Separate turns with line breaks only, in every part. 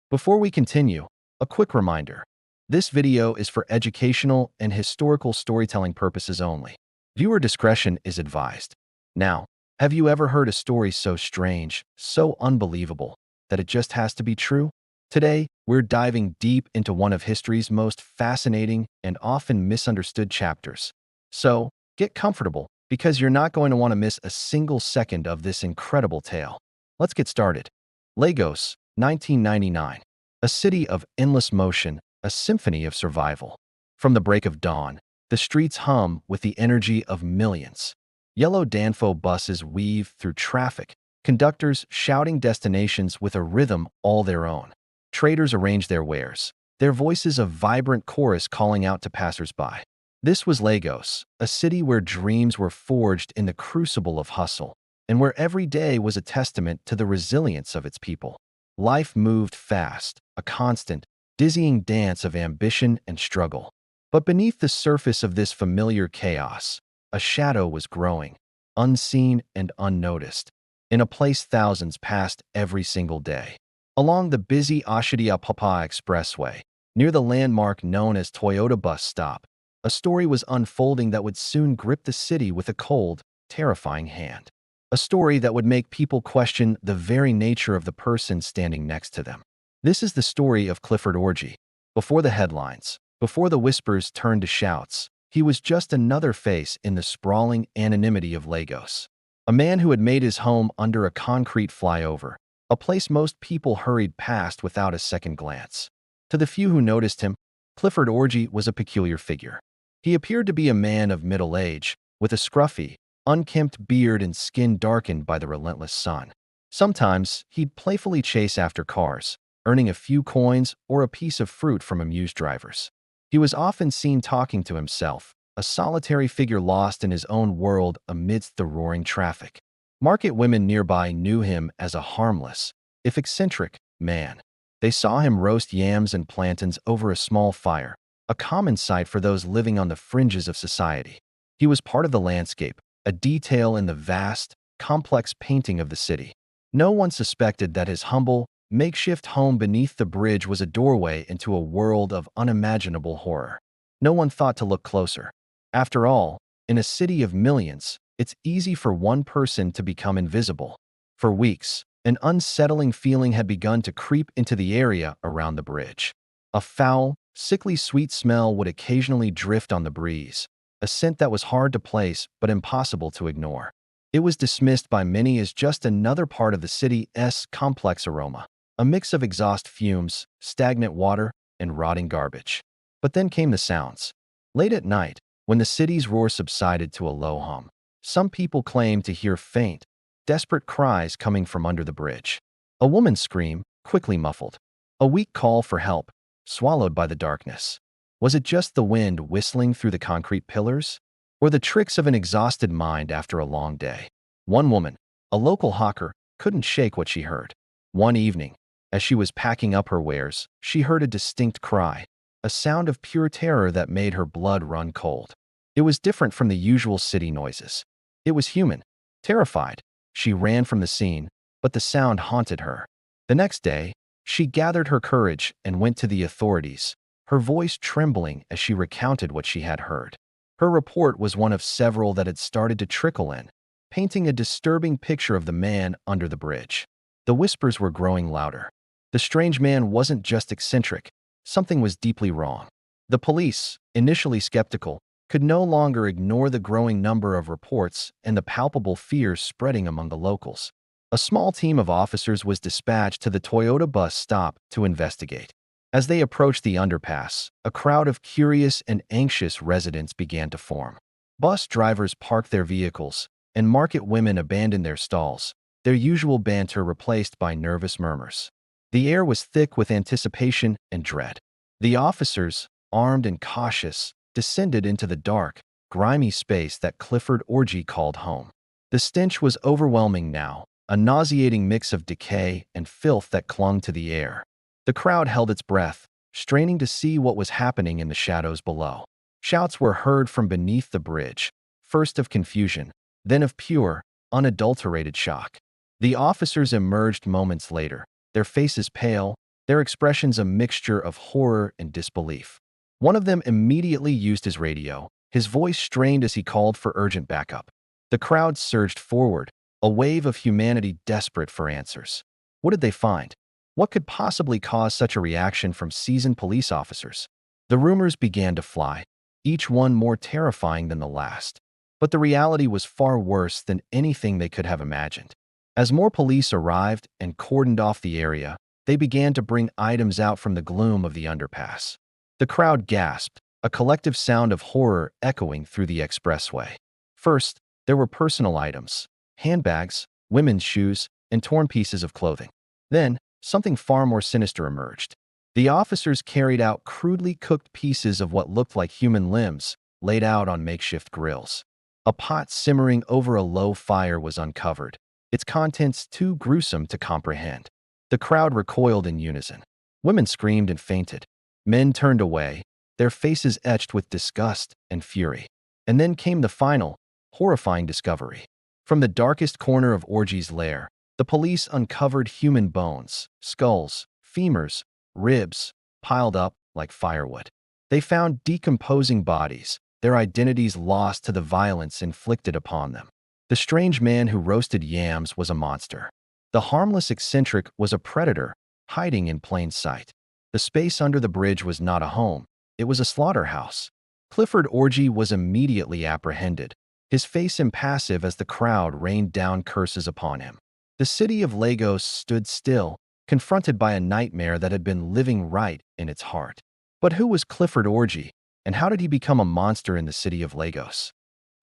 Before we continue, a quick reminder. This video is for educational and historical storytelling purposes only. Viewer discretion is advised. Now, have you ever heard a story so strange, so unbelievable, that it just has to be true? Today, we're diving deep into one of history's most fascinating and often misunderstood chapters. So, get comfortable, because you're not going to want to miss a single second of this incredible tale. Let's get started. Lagos, 1999. A city of endless motion, a symphony of survival. From the break of dawn, the streets hum with the energy of millions. Yellow Danfo buses weave through traffic, conductors shouting destinations with a rhythm all their own. Traders arrange their wares, their voices a vibrant chorus calling out to passers-by. This was Lagos, a city where dreams were forged in the crucible of hustle, and where every day was a testament to the resilience of its people. Life moved fast, a constant, dizzying dance of ambition and struggle. But beneath the surface of this familiar chaos, a shadow was growing, unseen and unnoticed, in a place thousands passed every single day. Along the busy Oshodi-Isolo expressway, near the landmark known as Toyota bus stop, a story was unfolding that would soon grip the city with a cold, terrifying hand. A story that would make people question the very nature of the person standing next to them. This is the story of Clifford Orji. Before the headlines, before the whispers turned to shouts, he was just another face in the sprawling anonymity of Lagos. A man who had made his home under a concrete flyover, a place most people hurried past without a second glance. To the few who noticed him, Clifford Orji was a peculiar figure. He appeared to be a man of middle age, with a scruffy, unkempt beard and skin darkened by the relentless sun. Sometimes, he'd playfully chase after cars, earning a few coins or a piece of fruit from amused drivers. He was often seen talking to himself, a solitary figure lost in his own world amidst the roaring traffic. Market women nearby knew him as a harmless, if eccentric, man. They saw him roast yams and plantains over a small fire, a common sight for those living on the fringes of society. He was part of the landscape, a detail in the vast, complex painting of the city. No one suspected that his humble, makeshift home beneath the bridge was a doorway into a world of unimaginable horror. No one thought to look closer. After all, in a city of millions, it's easy for one person to become invisible. For weeks, an unsettling feeling had begun to creep into the area around the bridge. A foul, sickly sweet smell would occasionally drift on the breeze, a scent that was hard to place but impossible to ignore. It was dismissed by many as just another part of the city's complex aroma, a mix of exhaust fumes, stagnant water, and rotting garbage. But then came the sounds. Late at night, when the city's roar subsided to a low hum, some people claimed to hear faint, desperate cries coming from under the bridge. A woman's scream, quickly muffled. A weak call for help, swallowed by the darkness. Was it just the wind whistling through the concrete pillars? Or the tricks of an exhausted mind after a long day? One woman, a local hawker, couldn't shake what she heard. One evening, as she was packing up her wares, she heard a distinct cry, a sound of pure terror that made her blood run cold. It was different from the usual city noises. It was human. Terrified, she ran from the scene, but the sound haunted her. The next day, she gathered her courage and went to the authorities, her voice trembling as she recounted what she had heard. Her report was one of several that had started to trickle in, painting a disturbing picture of the man under the bridge. The whispers were growing louder. The strange man wasn't just eccentric. Something was deeply wrong. The police, initially skeptical, could no longer ignore the growing number of reports and the palpable fears spreading among the locals. A small team of officers was dispatched to the Toyota bus stop to investigate. As they approached the underpass, a crowd of curious and anxious residents began to form. Bus drivers parked their vehicles, and market women abandoned their stalls, their usual banter replaced by nervous murmurs. The air was thick with anticipation and dread. The officers, armed and cautious, descended into the dark, grimy space that Clifford Orji called home. The stench was overwhelming now, a nauseating mix of decay and filth that clung to the air. The crowd held its breath, straining to see what was happening in the shadows below. Shouts were heard from beneath the bridge, first of confusion, then of pure, unadulterated shock. The officers emerged moments later, their faces pale, their expressions a mixture of horror and disbelief. One of them immediately used his radio, his voice strained as he called for urgent backup. The crowd surged forward, a wave of humanity desperate for answers. What did they find? What could possibly cause such a reaction from seasoned police officers? The rumors began to fly, each one more terrifying than the last. But the reality was far worse than anything they could have imagined. As more police arrived and cordoned off the area, they began to bring items out from the gloom of the underpass. The crowd gasped, a collective sound of horror echoing through the expressway. First, there were personal items, handbags, women's shoes, and torn pieces of clothing. Then, something far more sinister emerged. The officers carried out crudely cooked pieces of what looked like human limbs, laid out on makeshift grills. A pot simmering over a low fire was uncovered, its contents too gruesome to comprehend. The crowd recoiled in unison. Women screamed and fainted. Men turned away, their faces etched with disgust and fury. And then came the final, horrifying discovery. From the darkest corner of Orji's lair, the police uncovered human bones, skulls, femurs, ribs, piled up like firewood. They found decomposing bodies, their identities lost to the violence inflicted upon them. The strange man who roasted yams was a monster. The harmless eccentric was a predator, hiding in plain sight. The space under the bridge was not a home, it was a slaughterhouse. Clifford Orji was immediately apprehended, his face impassive as the crowd rained down curses upon him. The city of Lagos stood still, confronted by a nightmare that had been living right in its heart. But who was Clifford Orji, and how did he become a monster in the city of Lagos?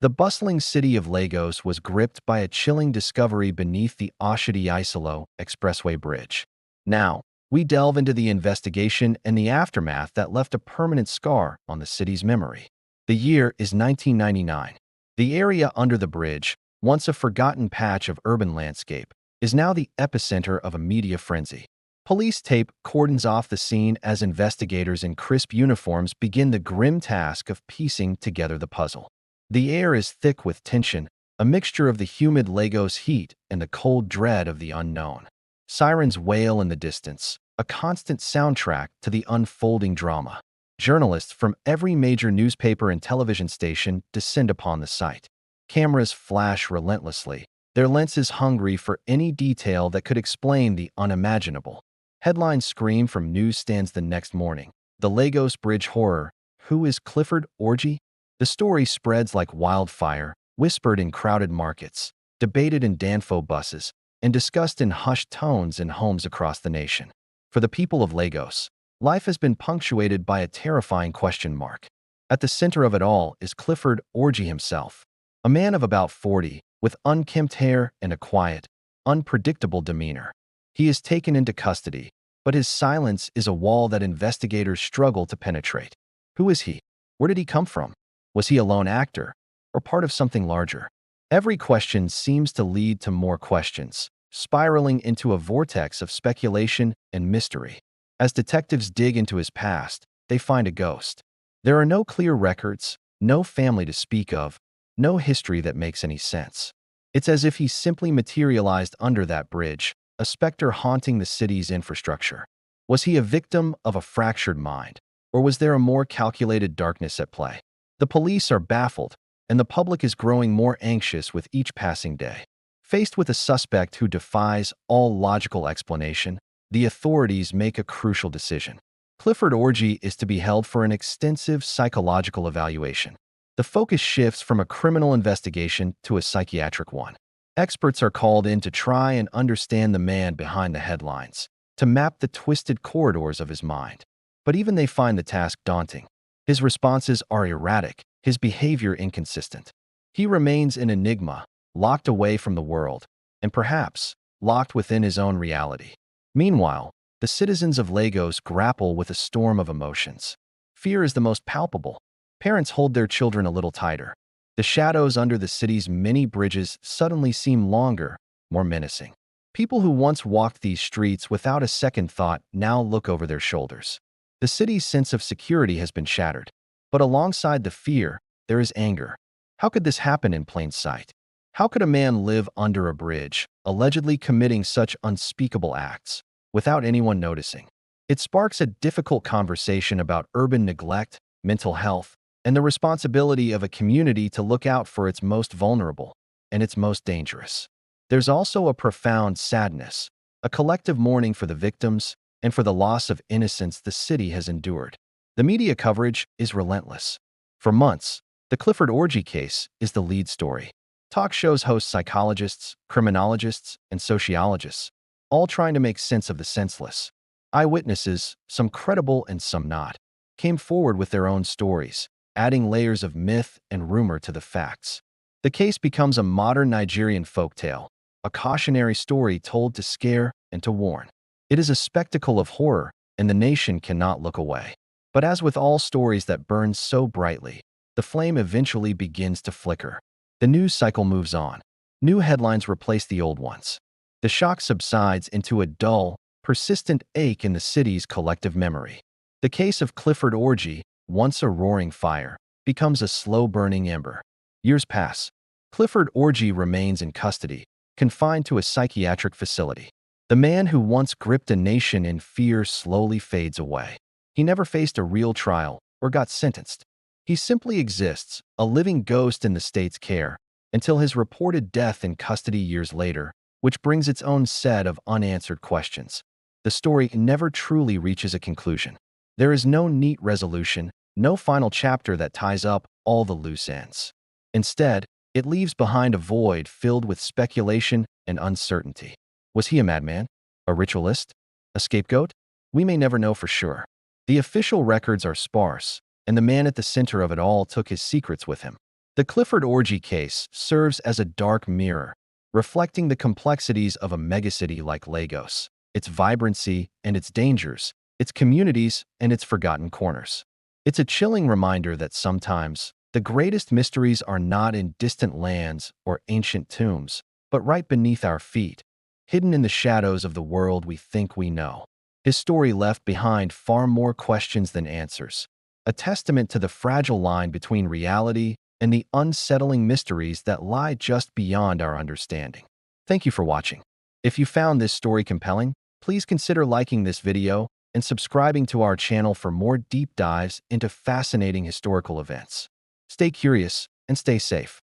The bustling city of Lagos was gripped by a chilling discovery beneath the Oshodi-Isolo expressway bridge. Now, we delve into the investigation and the aftermath that left a permanent scar on the city's memory. The year is 1999. The area under the bridge, once a forgotten patch of urban landscape, is now the epicenter of a media frenzy. Police tape cordons off the scene as investigators in crisp uniforms begin the grim task of piecing together the puzzle. The air is thick with tension, a mixture of the humid Lagos heat and the cold dread of the unknown. Sirens wail in the distance, a constant soundtrack to the unfolding drama. Journalists from every major newspaper and television station descend upon the site. Cameras flash relentlessly, their lenses hungry for any detail that could explain the unimaginable. Headlines scream from newsstands the next morning. The Lagos Bridge Horror. Who is Clifford Orji? The story spreads like wildfire, whispered in crowded markets, debated in Danfo buses, and discussed in hushed tones in homes across the nation. For the people of Lagos, life has been punctuated by a terrifying question mark. At the center of it all is Clifford Orji himself, a man of about 40, with unkempt hair and a quiet, unpredictable demeanor. He is taken into custody, but his silence is a wall that investigators struggle to penetrate. Who is he? Where did he come from? Was he a lone actor, or part of something larger? Every question seems to lead to more questions, spiraling into a vortex of speculation and mystery. As detectives dig into his past, they find a ghost. There are no clear records, no family to speak of, no history that makes any sense. It's as if he simply materialized under that bridge, a specter haunting the city's infrastructure. Was he a victim of a fractured mind, or was there a more calculated darkness at play? The police are baffled, and the public is growing more anxious with each passing day. Faced with a suspect who defies all logical explanation, the authorities make a crucial decision. Clifford Orji is to be held for an extensive psychological evaluation. The focus shifts from a criminal investigation to a psychiatric one. Experts are called in to try and understand the man behind the headlines, to map the twisted corridors of his mind. But even they find the task daunting. His responses are erratic, his behavior inconsistent. He remains an enigma, locked away from the world, and perhaps locked within his own reality. Meanwhile, the citizens of Lagos grapple with a storm of emotions. Fear is the most palpable. Parents hold their children a little tighter. The shadows under the city's many bridges suddenly seem longer, more menacing. People who once walked these streets without a second thought now look over their shoulders. The city's sense of security has been shattered. But alongside the fear, there is anger. How could this happen in plain sight? How could a man live under a bridge, allegedly committing such unspeakable acts, without anyone noticing? It sparks a difficult conversation about urban neglect, mental health, and the responsibility of a community to look out for its most vulnerable and its most dangerous. There's also a profound sadness, a collective mourning for the victims and for the loss of innocence the city has endured. The media coverage is relentless. For months, the Clifford Orji case is the lead story. Talk shows host psychologists, criminologists, and sociologists, all trying to make sense of the senseless. Eyewitnesses, some credible and some not, came forward with their own stories, adding layers of myth and rumor to the facts. The case becomes a modern Nigerian folktale, a cautionary story told to scare and to warn. It is a spectacle of horror, and the nation cannot look away. But as with all stories that burn so brightly, the flame eventually begins to flicker. The news cycle moves on. New headlines replace the old ones. The shock subsides into a dull, persistent ache in the city's collective memory. The case of Clifford Orji, once a roaring fire, becomes a slow-burning ember. Years pass. Clifford Orji remains in custody, confined to a psychiatric facility. The man who once gripped a nation in fear slowly fades away. He never faced a real trial or got sentenced. He simply exists, a living ghost in the state's care, until his reported death in custody years later, which brings its own set of unanswered questions. The story never truly reaches a conclusion. There is no neat resolution, no final chapter that ties up all the loose ends. Instead, it leaves behind a void filled with speculation and uncertainty. Was he a madman? A ritualist? A scapegoat? We may never know for sure. The official records are sparse, and the man at the center of it all took his secrets with him. The Clifford Orji case serves as a dark mirror, reflecting the complexities of a megacity like Lagos, its vibrancy and its dangers, its communities and its forgotten corners. It's a chilling reminder that sometimes the greatest mysteries are not in distant lands or ancient tombs, but right beneath our feet, hidden in the shadows of the world we think we know. His story left behind far more questions than answers, a testament to the fragile line between reality and the unsettling mysteries that lie just beyond our understanding. Thank you for watching. If you found this story compelling, please consider liking this video and subscribing to our channel for more deep dives into fascinating historical events. Stay curious and stay safe.